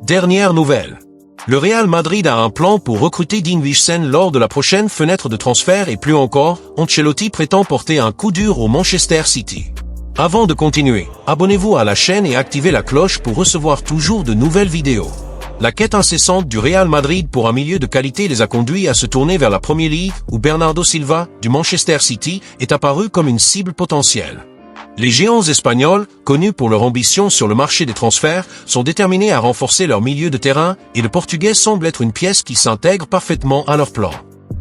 Dernière nouvelle. Le Real Madrid a un plan pour recruter Dean Huijsen lors de la prochaine fenêtre de transfert et plus encore, Ancelotti prétend porter un coup dur au Manchester City. Avant de continuer, abonnez-vous à la chaîne et activez la cloche pour recevoir toujours de nouvelles vidéos. La quête incessante du Real Madrid pour un milieu de qualité les a conduits à se tourner vers la Premier League où Bernardo Silva, du Manchester City, est apparu comme une cible potentielle. Les géants espagnols, connus pour leur ambition sur le marché des transferts, sont déterminés à renforcer leur milieu de terrain et le Portugais semble être une pièce qui s'intègre parfaitement à leur plan.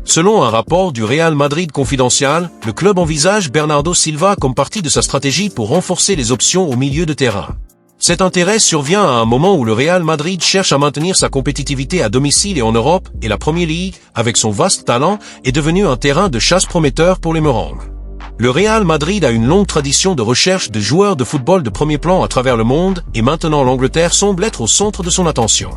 Selon un rapport du Real Madrid Confidential, le club envisage Bernardo Silva comme partie de sa stratégie pour renforcer les options au milieu de terrain. Cet intérêt survient à un moment où le Real Madrid cherche à maintenir sa compétitivité à domicile et en Europe, et la Premier League, avec son vaste talent, est devenue un terrain de chasse prometteur pour les Merengues. Le Real Madrid a une longue tradition de recherche de joueurs de football de premier plan à travers le monde, et maintenant l'Angleterre semble être au centre de son attention.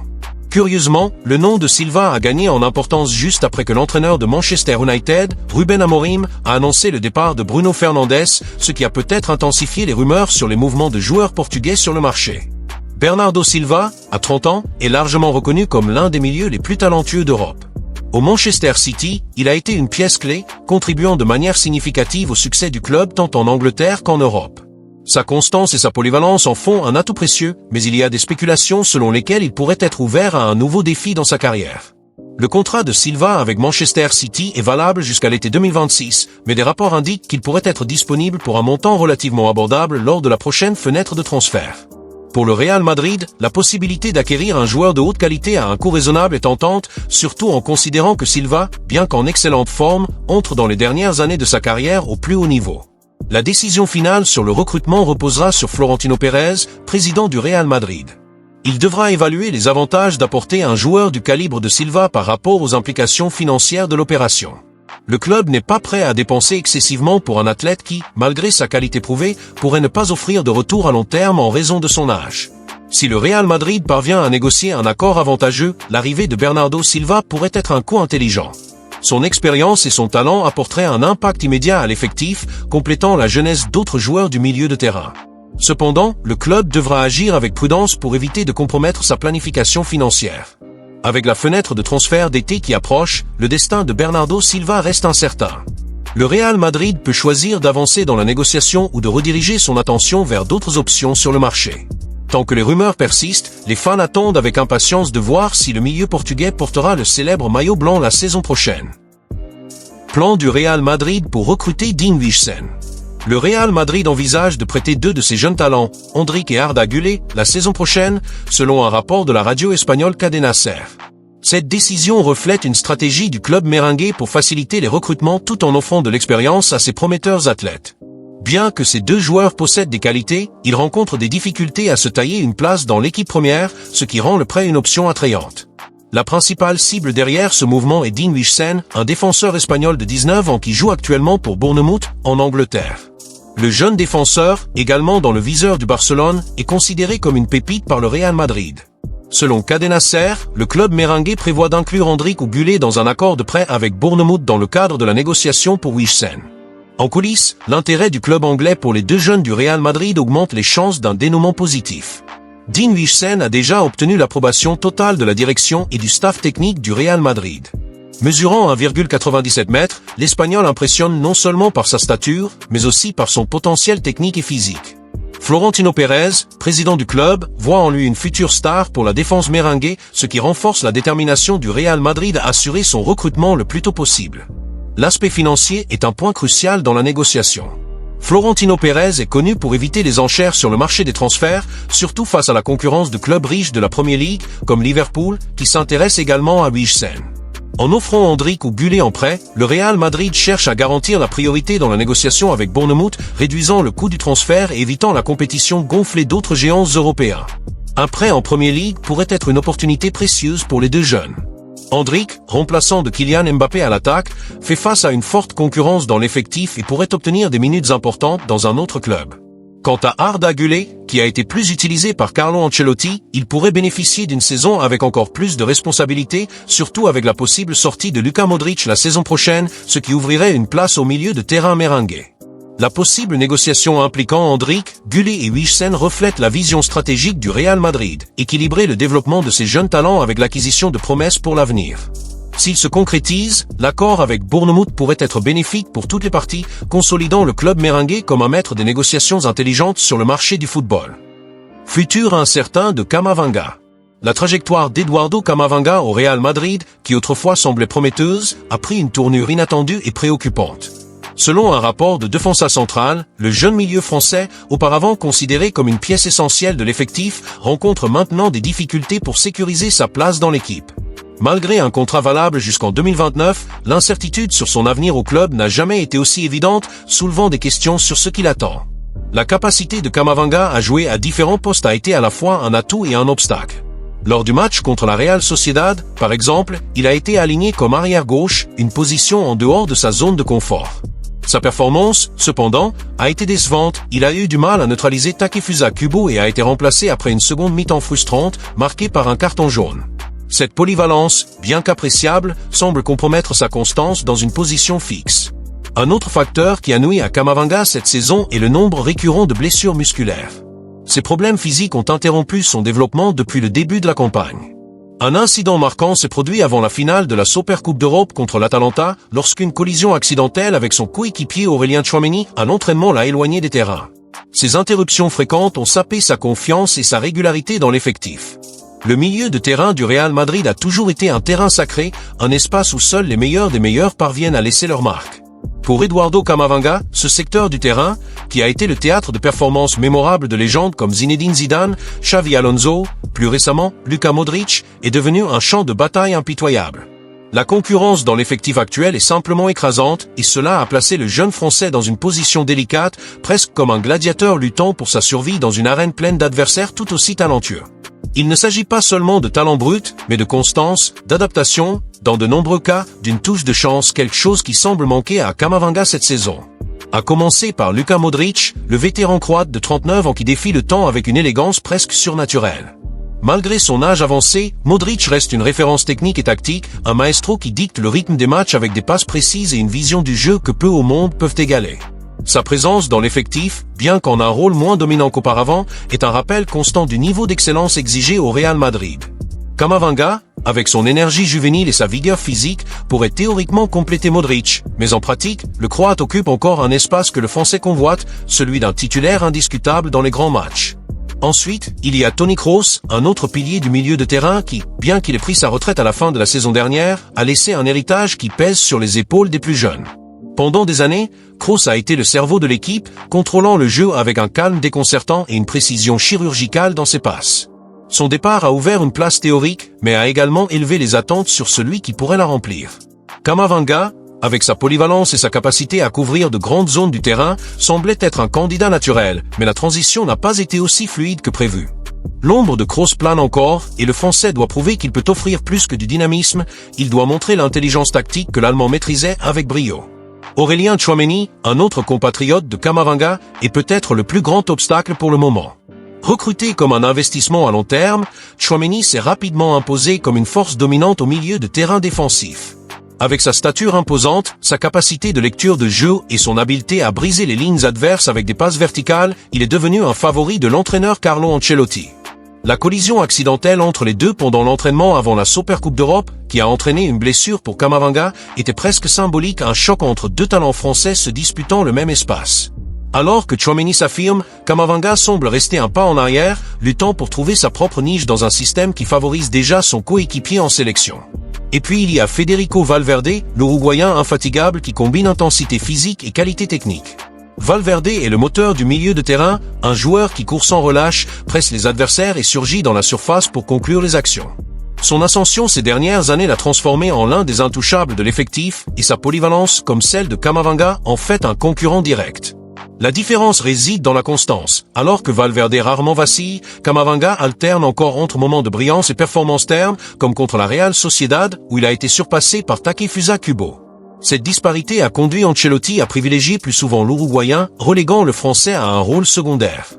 Curieusement, le nom de Silva a gagné en importance juste après que l'entraîneur de Manchester United, Ruben Amorim, a annoncé le départ de Bruno Fernandes, ce qui a peut-être intensifié les rumeurs sur les mouvements de joueurs portugais sur le marché. Bernardo Silva, à 30 ans, est largement reconnu comme l'un des milieux les plus talentueux d'Europe. Au Manchester City, il a été une pièce clé, contribuant de manière significative au succès du club tant en Angleterre qu'en Europe. Sa constance et sa polyvalence en font un atout précieux, mais il y a des spéculations selon lesquelles il pourrait être ouvert à un nouveau défi dans sa carrière. Le contrat de Silva avec Manchester City est valable jusqu'à l'été 2026, mais des rapports indiquent qu'il pourrait être disponible pour un montant relativement abordable lors de la prochaine fenêtre de transfert. Pour le Real Madrid, la possibilité d'acquérir un joueur de haute qualité à un coût raisonnable est tentante, surtout en considérant que Silva, bien qu'en excellente forme, entre dans les dernières années de sa carrière au plus haut niveau. La décision finale sur le recrutement reposera sur Florentino Pérez, président du Real Madrid. Il devra évaluer les avantages d'apporter un joueur du calibre de Silva par rapport aux implications financières de l'opération. Le club n'est pas prêt à dépenser excessivement pour un athlète qui, malgré sa qualité prouvée, pourrait ne pas offrir de retour à long terme en raison de son âge. Si le Real Madrid parvient à négocier un accord avantageux, l'arrivée de Bernardo Silva pourrait être un coup intelligent. Son expérience et son talent apporteraient un impact immédiat à l'effectif, complétant la jeunesse d'autres joueurs du milieu de terrain. Cependant, le club devra agir avec prudence pour éviter de compromettre sa planification financière. Avec la fenêtre de transfert d'été qui approche, le destin de Bernardo Silva reste incertain. Le Real Madrid peut choisir d'avancer dans la négociation ou de rediriger son attention vers d'autres options sur le marché. Tant que les rumeurs persistent, les fans attendent avec impatience de voir si le milieu portugais portera le célèbre maillot blanc la saison prochaine. Plan du Real Madrid pour recruter Dean Huijsen. Le Real Madrid envisage de prêter deux de ses jeunes talents, Endrick et Arda Güler, la saison prochaine, selon un rapport de la radio espagnole Cadena Ser. Cette décision reflète une stratégie du club merengue pour faciliter les recrutements tout en offrant de l'expérience à ses prometteurs athlètes. Bien que ces deux joueurs possèdent des qualités, ils rencontrent des difficultés à se tailler une place dans l'équipe première, ce qui rend le prêt une option attrayante. La principale cible derrière ce mouvement est Dean Huijsen, un défenseur espagnol de 19 ans qui joue actuellement pour Bournemouth, en Angleterre. Le jeune défenseur, également dans le viseur du Barcelone, est considéré comme une pépite par le Real Madrid. Selon Cadena Ser, le club merengue prévoit d'inclure Endrick ou Güler dans un accord de prêt avec Bournemouth dans le cadre de la négociation pour Huijsen. En coulisses, l'intérêt du club anglais pour les deux jeunes du Real Madrid augmente les chances d'un dénouement positif. Dean Huijsen a déjà obtenu l'approbation totale de la direction et du staff technique du Real Madrid. Mesurant 1,97 m, l'Espagnol impressionne non seulement par sa stature, mais aussi par son potentiel technique et physique. Florentino Pérez, président du club, voit en lui une future star pour la défense merengue, ce qui renforce la détermination du Real Madrid à assurer son recrutement le plus tôt possible. L'aspect financier est un point crucial dans la négociation. Florentino Pérez est connu pour éviter les enchères sur le marché des transferts, surtout face à la concurrence de clubs riches de la Premier League, comme Liverpool, qui s'intéresse également à Huijsen. En offrant Endrick ou Güler en prêt, le Real Madrid cherche à garantir la priorité dans la négociation avec Bournemouth, réduisant le coût du transfert et évitant la compétition gonflée d'autres géants européens. Un prêt en Premier League pourrait être une opportunité précieuse pour les deux jeunes. Endrick, remplaçant de Kylian Mbappé à l'attaque, fait face à une forte concurrence dans l'effectif et pourrait obtenir des minutes importantes dans un autre club. Quant à Arda Güler, qui a été plus utilisé par Carlo Ancelotti, il pourrait bénéficier d'une saison avec encore plus de responsabilités, surtout avec la possible sortie de Luka Modric la saison prochaine, ce qui ouvrirait une place au milieu de terrain merengue. La possible négociation impliquant Endrick, Gullit et Wijsen reflète la vision stratégique du Real Madrid, équilibrer le développement de ses jeunes talents avec l'acquisition de promesses pour l'avenir. S'il se concrétise, l'accord avec Bournemouth pourrait être bénéfique pour toutes les parties, consolidant le club merengue comme un maître des négociations intelligentes sur le marché du football. Futur incertain de Camavinga. La trajectoire d'Eduardo Camavinga au Real Madrid, qui autrefois semblait prometteuse, a pris une tournure inattendue et préoccupante. Selon un rapport de Défensa Central, le jeune milieu français, auparavant considéré comme une pièce essentielle de l'effectif, rencontre maintenant des difficultés pour sécuriser sa place dans l'équipe. Malgré un contrat valable jusqu'en 2029, l'incertitude sur son avenir au club n'a jamais été aussi évidente, soulevant des questions sur ce qui l'attend. La capacité de Camavinga à jouer à différents postes a été à la fois un atout et un obstacle. Lors du match contre la Real Sociedad, par exemple, il a été aligné comme arrière-gauche, une position en dehors de sa zone de confort. Sa performance, cependant, a été décevante, il a eu du mal à neutraliser Takefusa Kubo et a été remplacé après une seconde mi-temps frustrante, marquée par un carton jaune. Cette polyvalence, bien qu'appréciable, semble compromettre sa constance dans une position fixe. Un autre facteur qui a nui à Camavinga cette saison est le nombre récurrent de blessures musculaires. Ces problèmes physiques ont interrompu son développement depuis le début de la campagne. Un incident marquant s'est produit avant la finale de la Supercoupe d'Europe contre l'Atalanta, lorsqu'une collision accidentelle avec son coéquipier Aurélien Tchouaméni à l'entraînement l'a éloigné des terrains. Ces interruptions fréquentes ont sapé sa confiance et sa régularité dans l'effectif. Le milieu de terrain du Real Madrid a toujours été un terrain sacré, un espace où seuls les meilleurs des meilleurs parviennent à laisser leur marque. Pour Eduardo Camavinga, ce secteur du terrain, qui a été le théâtre de performances mémorables de légendes comme Zinedine Zidane, Xavi Alonso, plus récemment Luka Modric, est devenu un champ de bataille impitoyable. La concurrence dans l'effectif actuel est simplement écrasante, et cela a placé le jeune Français dans une position délicate, presque comme un gladiateur luttant pour sa survie dans une arène pleine d'adversaires tout aussi talentueux. Il ne s'agit pas seulement de talent brut, mais de constance, d'adaptation, dans de nombreux cas, d'une touche de chance, quelque chose qui semble manquer à Camavinga cette saison. À commencer par Luka Modric, le vétéran croate de 39 ans qui défie le temps avec une élégance presque surnaturelle. Malgré son âge avancé, Modric reste une référence technique et tactique, un maestro qui dicte le rythme des matchs avec des passes précises et une vision du jeu que peu au monde peuvent égaler. Sa présence dans l'effectif, bien qu'en un rôle moins dominant qu'auparavant, est un rappel constant du niveau d'excellence exigé au Real Madrid. Camavinga, avec son énergie juvénile et sa vigueur physique, pourrait théoriquement compléter Modric, mais en pratique, le Croate occupe encore un espace que le Français convoite, celui d'un titulaire indiscutable dans les grands matchs. Ensuite, il y a Toni Kroos, un autre pilier du milieu de terrain qui, bien qu'il ait pris sa retraite à la fin de la saison dernière, a laissé un héritage qui pèse sur les épaules des plus jeunes. Pendant des années, Kroos a été le cerveau de l'équipe, contrôlant le jeu avec un calme déconcertant et une précision chirurgicale dans ses passes. Son départ a ouvert une place théorique, mais a également élevé les attentes sur celui qui pourrait la remplir. Camavinga, avec sa polyvalence et sa capacité à couvrir de grandes zones du terrain, semblait être un candidat naturel, mais la transition n'a pas été aussi fluide que prévu. L'ombre de Kroos plane encore, et le Français doit prouver qu'il peut offrir plus que du dynamisme, il doit montrer l'intelligence tactique que l'Allemand maîtrisait avec brio. Aurélien Tchouaméni, un autre compatriote de Camavinga, est peut-être le plus grand obstacle pour le moment. Recruté comme un investissement à long terme, Tchouaméni s'est rapidement imposé comme une force dominante au milieu de terrain défensif. Avec sa stature imposante, sa capacité de lecture de jeu et son habileté à briser les lignes adverses avec des passes verticales, il est devenu un favori de l'entraîneur Carlo Ancelotti. La collision accidentelle entre les deux pendant l'entraînement avant la Supercoupe d'Europe, qui a entraîné une blessure pour Camavinga, était presque symbolique, un choc entre deux talents français se disputant le même espace. Alors que Tchouaméni s'affirme, Camavinga semble rester un pas en arrière, luttant pour trouver sa propre niche dans un système qui favorise déjà son coéquipier en sélection. Et puis il y a Federico Valverde, l'Uruguayen infatigable qui combine intensité physique et qualité technique. Valverde est le moteur du milieu de terrain, un joueur qui court sans relâche, presse les adversaires et surgit dans la surface pour conclure les actions. Son ascension ces dernières années l'a transformé en l'un des intouchables de l'effectif, et sa polyvalence, comme celle de Camavinga, en fait un concurrent direct. La différence réside dans la constance. Alors que Valverde rarement vacille, Camavinga alterne encore entre moments de brillance et performance terme, comme contre la Real Sociedad, où il a été surpassé par Takefusa Kubo. Cette disparité a conduit Ancelotti à privilégier plus souvent l'Uruguayen, reléguant le Français à un rôle secondaire.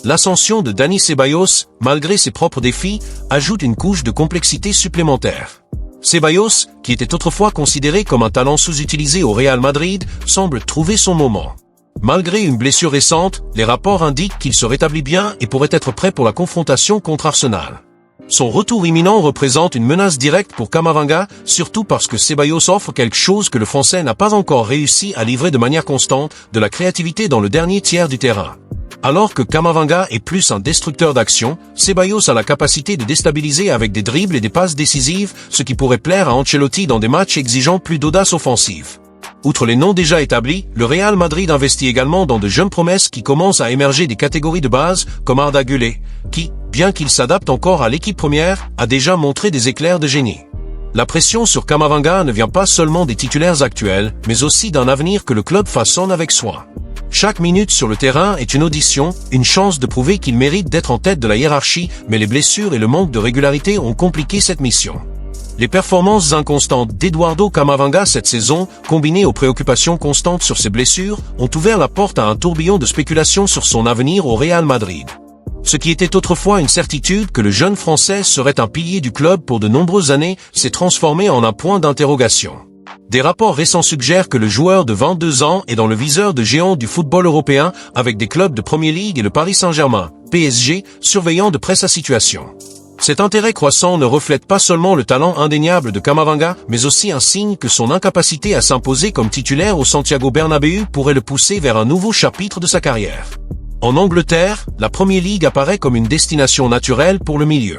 L'ascension de Dani Ceballos, malgré ses propres défis, ajoute une couche de complexité supplémentaire. Ceballos, qui était autrefois considéré comme un talent sous-utilisé au Real Madrid, semble trouver son moment. Malgré une blessure récente, les rapports indiquent qu'il se rétablit bien et pourrait être prêt pour la confrontation contre Arsenal. Son retour imminent représente une menace directe pour Camavinga, surtout parce que Ceballos offre quelque chose que le Français n'a pas encore réussi à livrer de manière constante, de la créativité dans le dernier tiers du terrain. Alors que Camavinga est plus un destructeur d'action, Ceballos a la capacité de déstabiliser avec des dribbles et des passes décisives, ce qui pourrait plaire à Ancelotti dans des matchs exigeant plus d'audace offensive. Outre les noms déjà établis, le Real Madrid investit également dans de jeunes promesses qui commencent à émerger des catégories de base, comme Arda Güler, qui, bien qu'il s'adapte encore à l'équipe première, a déjà montré des éclairs de génie. La pression sur Camavinga ne vient pas seulement des titulaires actuels, mais aussi d'un avenir que le club façonne avec soin. Chaque minute sur le terrain est une audition, une chance de prouver qu'il mérite d'être en tête de la hiérarchie, mais les blessures et le manque de régularité ont compliqué cette mission. Les performances inconstantes d'Eduardo Camavinga cette saison, combinées aux préoccupations constantes sur ses blessures, ont ouvert la porte à un tourbillon de spéculation sur son avenir au Real Madrid. Ce qui était autrefois une certitude que le jeune Français serait un pilier du club pour de nombreuses années s'est transformé en un point d'interrogation. Des rapports récents suggèrent que le joueur de 22 ans est dans le viseur de géants du football européen avec des clubs de Premier League et le Paris Saint-Germain, PSG, surveillant de près sa situation. Cet intérêt croissant ne reflète pas seulement le talent indéniable de Camavinga, mais aussi un signe que son incapacité à s'imposer comme titulaire au Santiago Bernabéu pourrait le pousser vers un nouveau chapitre de sa carrière. En Angleterre, la Premier League apparaît comme une destination naturelle pour le milieu.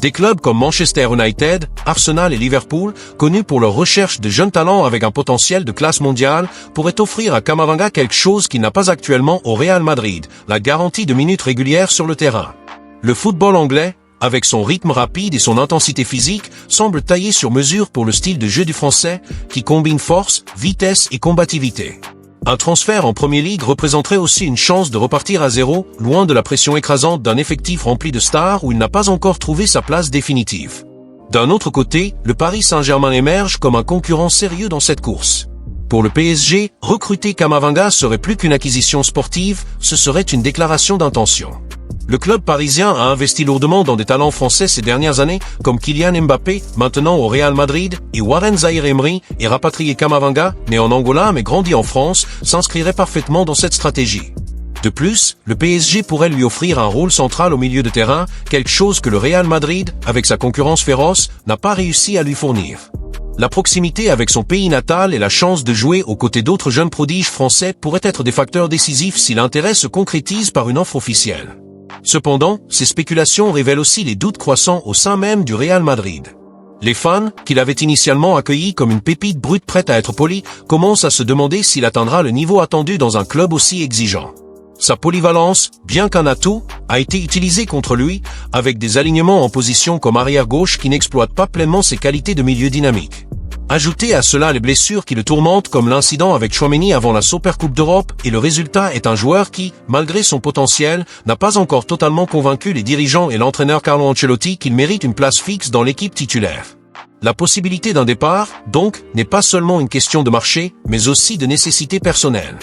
Des clubs comme Manchester United, Arsenal et Liverpool, connus pour leur recherche de jeunes talents avec un potentiel de classe mondiale, pourraient offrir à Camavinga quelque chose qu'il n'a pas actuellement au Real Madrid, la garantie de minutes régulières sur le terrain. Le football anglais, avec son rythme rapide et son intensité physique, semble taillé sur mesure pour le style de jeu du Français, qui combine force, vitesse et combativité. Un transfert en Premier League représenterait aussi une chance de repartir à zéro, loin de la pression écrasante d'un effectif rempli de stars où il n'a pas encore trouvé sa place définitive. D'un autre côté, le Paris Saint-Germain émerge comme un concurrent sérieux dans cette course. Pour le PSG, recruter Camavinga serait plus qu'une acquisition sportive, ce serait une déclaration d'intention. Le club parisien a investi lourdement dans des talents français ces dernières années, comme Kylian Mbappé, maintenant au Real Madrid, et Warren Zaïre-Emery, et rapatrier Camavinga, né en Angola mais grandi en France, s'inscrirait parfaitement dans cette stratégie. De plus, le PSG pourrait lui offrir un rôle central au milieu de terrain, quelque chose que le Real Madrid, avec sa concurrence féroce, n'a pas réussi à lui fournir. La proximité avec son pays natal et la chance de jouer aux côtés d'autres jeunes prodiges français pourraient être des facteurs décisifs si l'intérêt se concrétise par une offre officielle. Cependant, ces spéculations révèlent aussi les doutes croissants au sein même du Real Madrid. Les fans, qui l'avaient initialement accueilli comme une pépite brute prête à être polie, commencent à se demander s'il atteindra le niveau attendu dans un club aussi exigeant. Sa polyvalence, bien qu'un atout, a été utilisée contre lui, avec des alignements en position comme arrière-gauche qui n'exploitent pas pleinement ses qualités de milieu dynamique. Ajoutez à cela les blessures qui le tourmentent comme l'incident avec Tchouaméni avant la Supercoupe d'Europe et le résultat est un joueur qui, malgré son potentiel, n'a pas encore totalement convaincu les dirigeants et l'entraîneur Carlo Ancelotti qu'il mérite une place fixe dans l'équipe titulaire. La possibilité d'un départ, donc, n'est pas seulement une question de marché, mais aussi de nécessité personnelle.